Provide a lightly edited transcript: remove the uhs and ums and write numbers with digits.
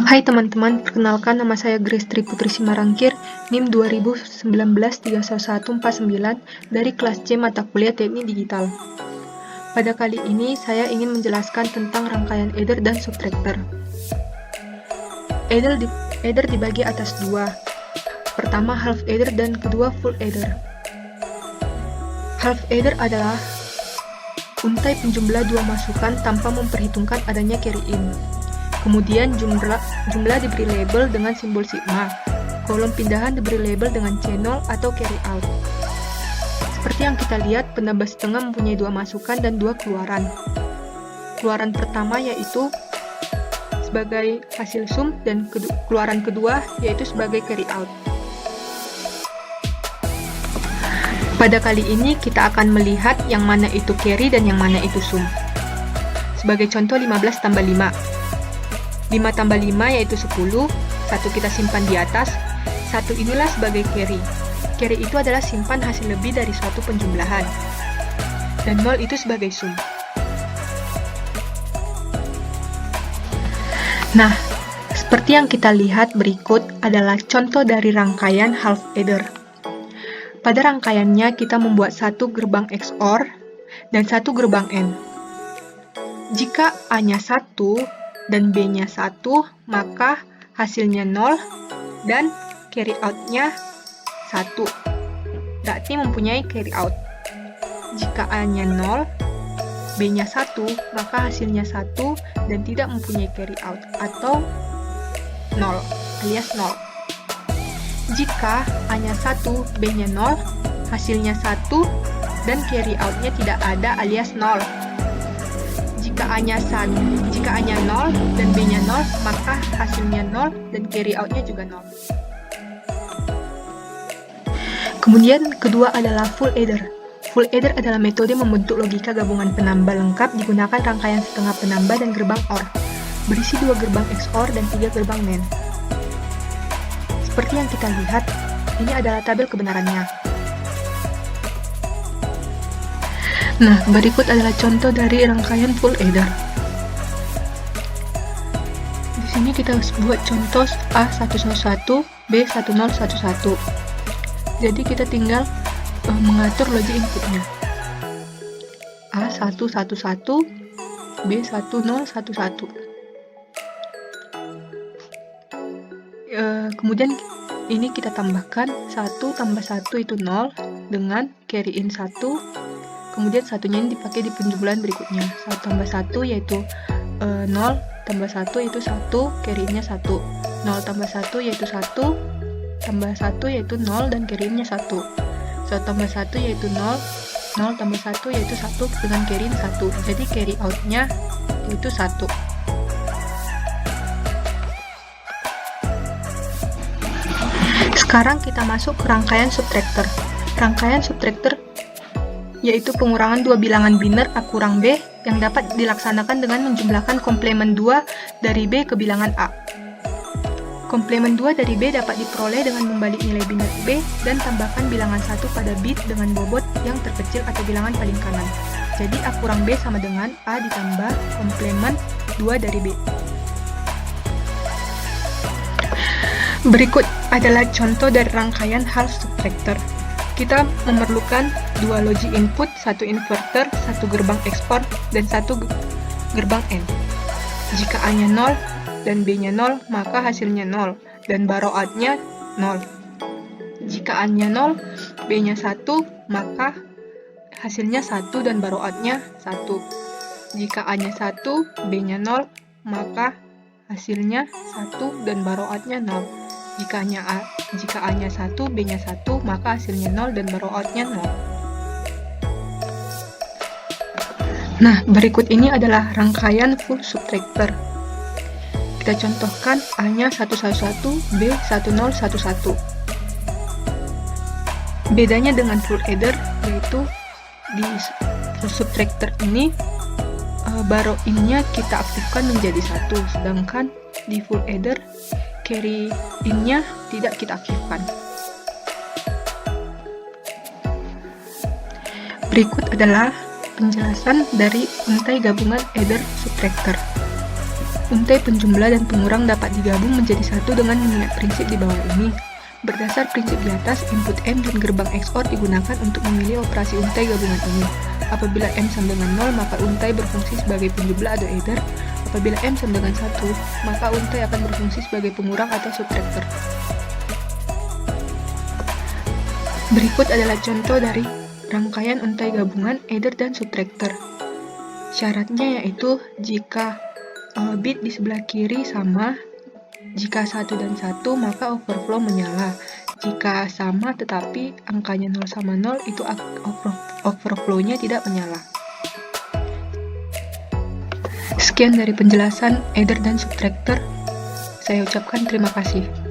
Hai teman-teman, perkenalkan nama saya Grace Tri Putri Simarangkir, NIM 2019-311149 dari kelas C mata kuliah Teknik Digital. Pada kali ini, saya ingin menjelaskan tentang rangkaian adder dan subtractor. Adder dibagi atas dua. Pertama half adder dan kedua full adder. Half adder adalah untai penjumlah dua masukan tanpa memperhitungkan adanya carry in. Kemudian jumlah diberi label dengan simbol sigma. Kolom pindahan diberi label dengan C0 atau carry out. Seperti yang kita lihat, penambah setengah mempunyai dua masukan dan dua keluaran. Keluaran pertama yaitu sebagai hasil sum dan keluaran kedua yaitu sebagai carry out. Pada kali ini kita akan melihat yang mana itu carry dan yang mana itu sum. Sebagai contoh 15 tambah 5. 5 tambah 5 yaitu 10, 1 kita simpan di atas, 1 inilah sebagai carry. Carry itu adalah simpan hasil lebih dari suatu penjumlahan. Dan 0 itu sebagai sum. Nah, seperti yang kita lihat berikut adalah contoh dari rangkaian half adder. Pada rangkaiannya kita membuat satu gerbang XOR dan satu gerbang AND. Jika A-nya 1, dan B-nya 1, maka hasilnya 0 dan carry out-nya 1. Berarti mempunyai carry out. Jika A-nya 0, B-nya 1, maka hasilnya 1 dan tidak mempunyai carry out atau 0 alias 0. Jika A-nya 1, B-nya 0, hasilnya 1 dan carry out-nya tidak ada alias 0. Jika A-nya 0 dan B-nya 0, maka hasilnya 0 dan carry out-nya juga 0. Kemudian kedua adalah full adder. Full adder adalah metode membentuk logika gabungan penambah lengkap digunakan rangkaian setengah penambah dan gerbang OR. Berisi 2 gerbang XOR dan 3 gerbang NAND. Seperti yang kita lihat, ini adalah tabel kebenarannya. Nah, berikut adalah contoh dari rangkaian full adder. Di sini kita buat contoh A111, B1011. Jadi kita tinggal mengatur logic inputnya. A111, B1011. Kemudian ini kita tambahkan 1 tambah 1 itu 0 dengan carry in 1. Kemudian satunya ini dipakai di penjumlahan berikutnya. 1 tambah 1 yaitu 0 tambah 1 yaitu 1, carry-nya 1. 0 tambah 1 yaitu 1, tambah 1 yaitu 0 dan carry-nya 1. 1 tambah 1 yaitu 0, 0 tambah 1 yaitu 1 dengan carry-in 1. Jadi carry out-nya yaitu 1. Sekarang kita masuk ke rangkaian subtractor. Rangkaian subtractor yaitu pengurangan dua bilangan biner A kurang B yang dapat dilaksanakan dengan menjumlahkan komplement 2 dari B ke bilangan A. Komplement 2 dari B dapat diperoleh dengan membalik nilai biner B dan tambahkan bilangan 1 pada bit dengan bobot yang terkecil atau bilangan paling kanan. Jadi A kurang B sama dengan A ditambah komplement 2 dari B. Berikut adalah contoh dari rangkaian half subtractor. Kita memerlukan 2 logic input, 1 inverter, 1 gerbang XOR, dan 1 gerbang AND. Jika A-nya 0 dan B-nya 0, maka hasilnya 0, dan barout-nya 0. Jika A-nya 0, B-nya 1, maka hasilnya 1 dan barout-nya 1. Jika A-nya 1, B-nya 0, maka hasilnya 1 dan barout-nya 0. Jika A-nya 1, B-nya 1, maka hasilnya 0 dan barout-nya 0. Nah, berikut ini adalah rangkaian full subtractor. Kita contohkan A-nya 111, B1011. Bedanya dengan full adder yaitu di full subtractor ini baro in-nya kita aktifkan menjadi 1, sedangkan di full adder carry in-nya tidak kita aktifkan. Berikut adalah penjelasan dari untai gabungan adder subtractor. Untai penjumlah dan pengurang dapat digabung menjadi satu dengan mengingat prinsip di bawah ini. Berdasar prinsip di atas, input M dan gerbang XOR digunakan untuk memilih operasi untai gabungan ini. Apabila M sama dengan 0, maka untai berfungsi sebagai penjumlah atau adder. Apabila M sama dengan 1, maka untai akan berfungsi sebagai pengurang atau subtractor. Berikut adalah contoh dari rangkaian untai gabungan adder dan subtractor. Syaratnya yaitu jika bit di sebelah kiri sama, jika 1 dan 1 maka overflow menyala. Jika sama tetapi angkanya 0 sama 0, itu overflow-nya tidak menyala. Sekian dari penjelasan adder dan subtractor. Saya ucapkan terima kasih.